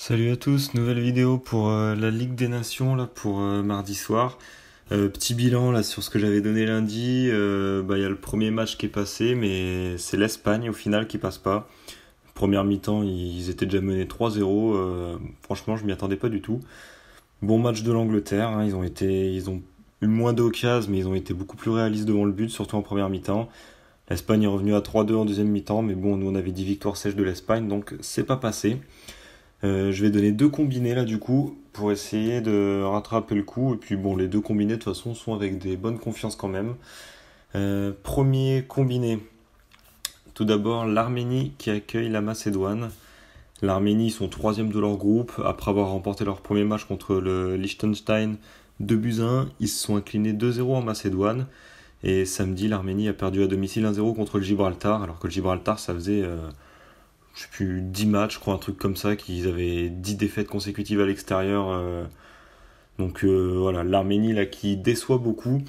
Salut à tous, nouvelle vidéo pour la Ligue des Nations là pour mardi soir. Petit bilan là sur ce que j'avais donné lundi. Il y a le premier match qui est passé, mais c'est l'Espagne au final qui passe pas. Première mi-temps, ils étaient déjà menés 3-0. Franchement, je m'y attendais pas du tout. Bon match de l'Angleterre, hein, ils ont eu moins d'occasions, mais ils ont été beaucoup plus réalistes devant le but, surtout en première mi-temps. L'Espagne est revenue à 3-2 en deuxième mi-temps, mais bon, nous on avait 10 victoires sèches de l'Espagne, donc c'est pas passé. Je vais donner deux combinés là du coup pour essayer de rattraper le coup. Et puis bon, les deux combinés de toute façon sont avec des bonnes confiances quand même. Premier combiné. Tout d'abord l'Arménie qui accueille la Macédoine. L'Arménie ils sont troisième de leur groupe. Après avoir remporté leur premier match contre le Liechtenstein 2-1, ils se sont inclinés 2-0 en Macédoine. Et samedi, l'Arménie a perdu à domicile 1-0 contre le Gibraltar, alors que le Gibraltar ça faisait je sais plus, 10 matchs, je crois, un truc comme ça, qu'ils avaient 10 défaites consécutives à l'extérieur. Voilà, l'Arménie là qui déçoit beaucoup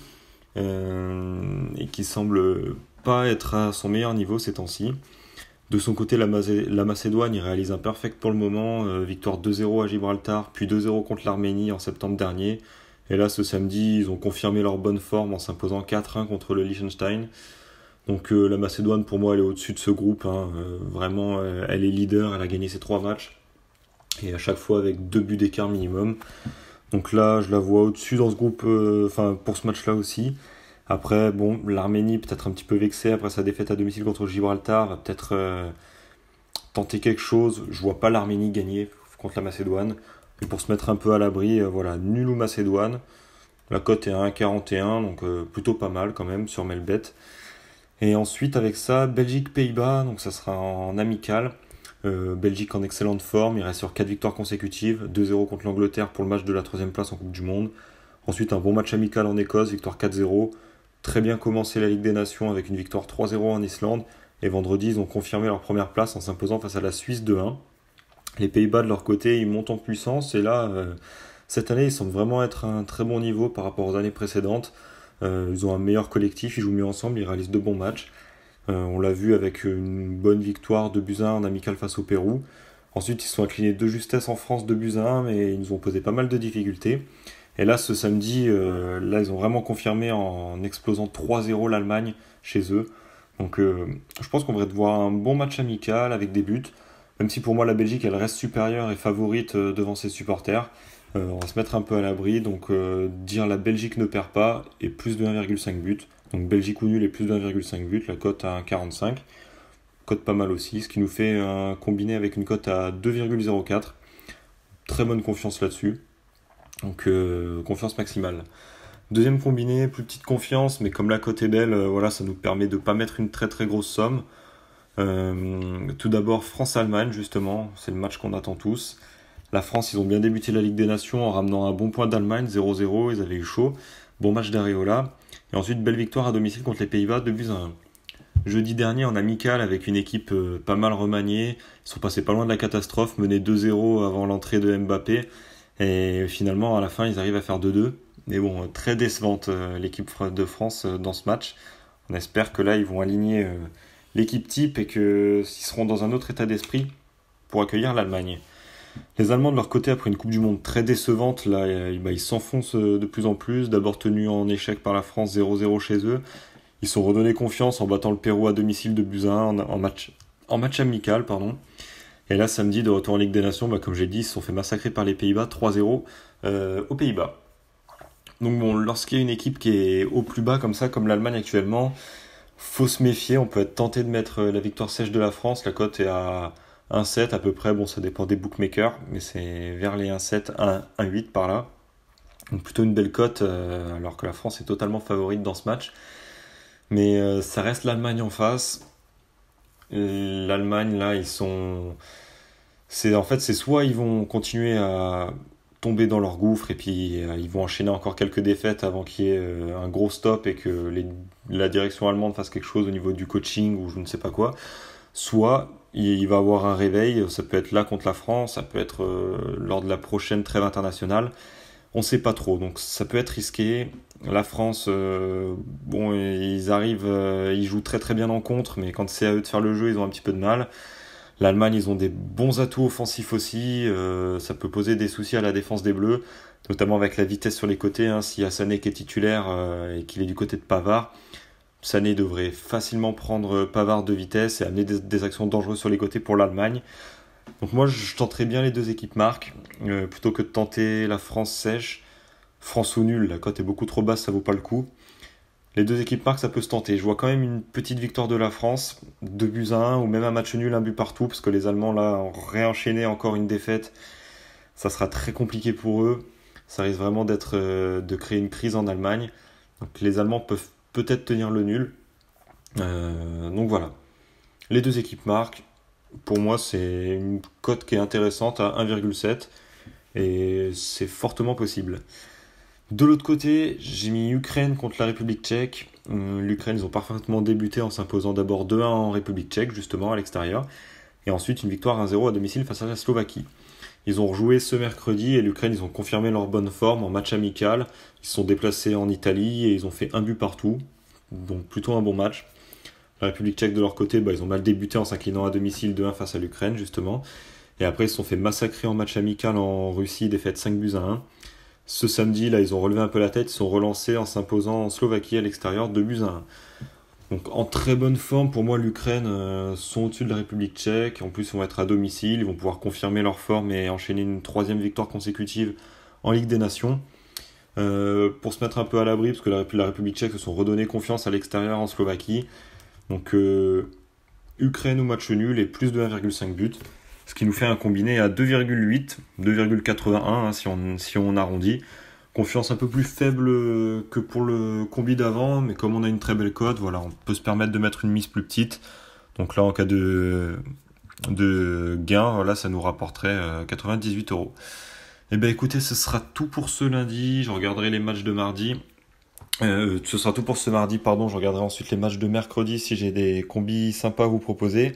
et qui semble pas être à son meilleur niveau ces temps-ci. De son côté, la Macédoine, il réalise un perfect pour le moment, victoire 2-0 à Gibraltar, puis 2-0 contre l'Arménie en septembre dernier. Et là, ce samedi, ils ont confirmé leur bonne forme en s'imposant 4-1 contre le Liechtenstein. Donc la Macédoine, pour moi, elle est au-dessus de ce groupe, hein. Vraiment, elle est leader, elle a gagné ses 3 matchs. Et à chaque fois avec 2 buts d'écart minimum. Donc là, je la vois au-dessus dans ce groupe, pour ce match-là aussi. Après, bon, l'Arménie peut-être un petit peu vexée après sa défaite à domicile contre le Gibraltar, va peut-être tenter quelque chose. Je vois pas l'Arménie gagner contre la Macédoine. Et pour se mettre un peu à l'abri, voilà, nul ou Macédoine. La cote est à 1,41, donc plutôt pas mal quand même sur Melbet. Et ensuite, avec ça, Belgique-Pays-Bas, donc ça sera en amical. Belgique en excellente forme, il reste sur 4 victoires consécutives, 2-0 contre l'Angleterre pour le match de la 3e place en Coupe du Monde. Ensuite, un bon match amical en Écosse, victoire 4-0. Très bien commencé la Ligue des Nations avec une victoire 3-0 en Islande. Et vendredi, ils ont confirmé leur première place en s'imposant face à la Suisse 2-1. Les Pays-Bas, de leur côté, ils montent en puissance. Et là, cette année, ils semblent vraiment être à un très bon niveau par rapport aux années précédentes. Ils ont un meilleur collectif, ils jouent mieux ensemble, ils réalisent de bons matchs. On l'a vu avec une bonne victoire de 2-1 en amical face au Pérou. Ensuite, ils se sont inclinés de justesse en France de 2-1, mais ils nous ont posé pas mal de difficultés. Et là, ce samedi, ils ont vraiment confirmé en explosant 3-0 l'Allemagne chez eux. Donc, je pense qu'on devrait voir un bon match amical avec des buts. Même si pour moi, la Belgique, elle reste supérieure et favorite devant ses supporters. On va se mettre un peu à l'abri, donc dire la Belgique ne perd pas et plus de 1,5 but. Donc Belgique ou nul et plus de 1,5 but, la cote à 1,45. Cote pas mal aussi, ce qui nous fait un combiné avec une cote à 2,04. Très bonne confiance là-dessus. Donc confiance maximale. Deuxième combiné, plus petite confiance, mais comme la cote est belle, voilà, ça nous permet de ne pas mettre une très très grosse somme. Tout d'abord France-Allemagne, justement, c'est le match qu'on attend tous. La France, ils ont bien débuté la Ligue des Nations en ramenant un bon point d'Allemagne, 0-0, ils avaient eu chaud. Bon match d'Areola. Et ensuite, belle victoire à domicile contre les Pays-Bas, 2-1. Jeudi dernier, en amical, avec une équipe pas mal remaniée, ils sont passés pas loin de la catastrophe, menés 2-0 avant l'entrée de Mbappé. Et finalement, à la fin, ils arrivent à faire 2-2. Mais bon, très décevante l'équipe de France dans ce match. On espère que là, ils vont aligner l'équipe type et qu'ils seront dans un autre état d'esprit pour accueillir l'Allemagne. Les Allemands de leur côté, après une Coupe du Monde très décevante, là, ils s'enfoncent de plus en plus. D'abord tenus en échec par la France 0-0 chez eux. Ils sont redonnés confiance en battant le Pérou à domicile de 2-1 en match amical. Pardon. Et là, samedi, de retour en Ligue des Nations, comme j'ai dit, ils se sont fait massacrer par les Pays-Bas 3-0 aux Pays-Bas. Donc bon, lorsqu'il y a une équipe qui est au plus bas comme ça, comme l'Allemagne actuellement, faut se méfier. On peut être tenté de mettre la victoire sèche de la France. La cote est à 1,7 à peu près, bon ça dépend des bookmakers, mais c'est vers les 1,7, 1,8 par là. Donc plutôt une belle cote, alors que la France est totalement favorite dans ce match. Mais ça reste l'Allemagne en face. L'Allemagne là, c'est soit ils vont continuer à tomber dans leur gouffre et puis ils vont enchaîner encore quelques défaites avant qu'il y ait un gros stop et que la direction allemande fasse quelque chose au niveau du coaching ou je ne sais pas quoi. Soit il va avoir un réveil, ça peut être là contre la France, ça peut être lors de la prochaine trêve internationale, on ne sait pas trop, donc ça peut être risqué. La France, ils arrivent, ils jouent très très bien en contre, mais quand c'est à eux de faire le jeu, ils ont un petit peu de mal. L'Allemagne, ils ont des bons atouts offensifs aussi. Ça peut poser des soucis à la défense des Bleus, notamment avec la vitesse sur les côtés. Hein. S'il y a Sané qui est titulaire et qu'il est du côté de Pavard, Sané devrait facilement prendre Pavard de vitesse et amener des actions dangereuses sur les côtés pour l'Allemagne. Donc moi, je tenterais bien les deux équipes marques, plutôt que de tenter la France sèche. France ou nul, la cote est beaucoup trop basse, ça vaut pas le coup. Les deux équipes marques, ça peut se tenter. Je vois quand même une petite victoire de la France, 2-1, ou même un match nul, un but partout, parce que les Allemands, là, ont réenchaîné encore une défaite. Ça sera très compliqué pour eux. Ça risque vraiment de créer une crise en Allemagne. Donc les Allemands peuvent peut-être tenir le nul. Donc voilà. Les deux équipes marquent. Pour moi, c'est une cote qui est intéressante à 1,7 et c'est fortement possible. De l'autre côté, j'ai mis Ukraine contre la République tchèque. L'Ukraine, ils ont parfaitement débuté en s'imposant d'abord 2-1 en République tchèque, justement, à l'extérieur. Et ensuite, une victoire 1-0 à domicile face à la Slovaquie. Ils ont rejoué ce mercredi et l'Ukraine, ils ont confirmé leur bonne forme en match amical. Ils se sont déplacés en Italie et ils ont fait un but partout. Donc plutôt un bon match. La République tchèque de leur côté, ils ont mal débuté en s'inclinant à domicile 2-1 face à l'Ukraine, justement. Et après, ils se sont fait massacrer en match amical en Russie, défaite 5-1. Ce samedi, là, ils ont relevé un peu la tête, ils sont relancés en s'imposant en Slovaquie à l'extérieur 2-1. Donc en très bonne forme, pour moi, l'Ukraine sont au-dessus de la République tchèque. En plus, ils vont être à domicile, ils vont pouvoir confirmer leur forme et enchaîner une troisième victoire consécutive en Ligue des Nations. Pour se mettre un peu à l'abri, parce que la République tchèque se sont redonné confiance à l'extérieur en Slovaquie. Donc Ukraine ou match nul et plus de 1,5 buts. Ce qui nous fait un combiné à 2,8, 2,81 si on arrondit. Confiance un peu plus faible que pour le combi d'avant, mais comme on a une très belle cote, voilà, on peut se permettre de mettre une mise plus petite. Donc là, en cas de gain, voilà, ça nous rapporterait 98€. Et ben écoutez, ce sera tout pour ce lundi. Je regarderai les matchs de mardi. Ce sera tout pour ce mardi, pardon. Je regarderai ensuite les matchs de mercredi si j'ai des combis sympas à vous proposer.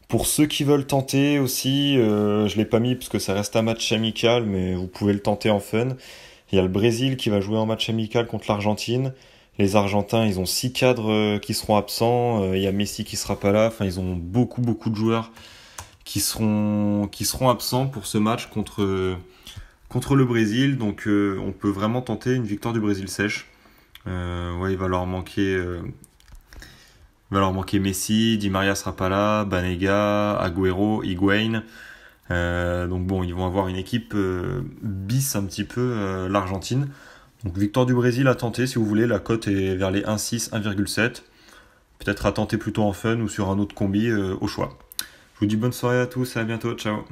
Pour ceux qui veulent tenter aussi, je l'ai pas mis parce que ça reste un match amical, mais vous pouvez le tenter en fun. Il y a le Brésil qui va jouer en match amical contre l'Argentine. Les Argentins, ils ont 6 cadres qui seront absents. Il y a Messi qui sera pas là. Enfin, ils ont beaucoup de joueurs qui seront absents pour ce match contre le Brésil. Donc, on peut vraiment tenter une victoire du Brésil sèche. Il va leur manquer Messi, Di Maria sera pas là, Banega, Agüero, Higuaín. Donc bon, ils vont avoir une équipe bis un petit peu l'Argentine. Donc victoire du Brésil à tenter si vous voulez, la cote est vers les 1,6, 1,7. Peut-être à tenter plutôt en fun ou sur un autre combi au choix. Je vous dis bonne soirée à tous et à bientôt, ciao.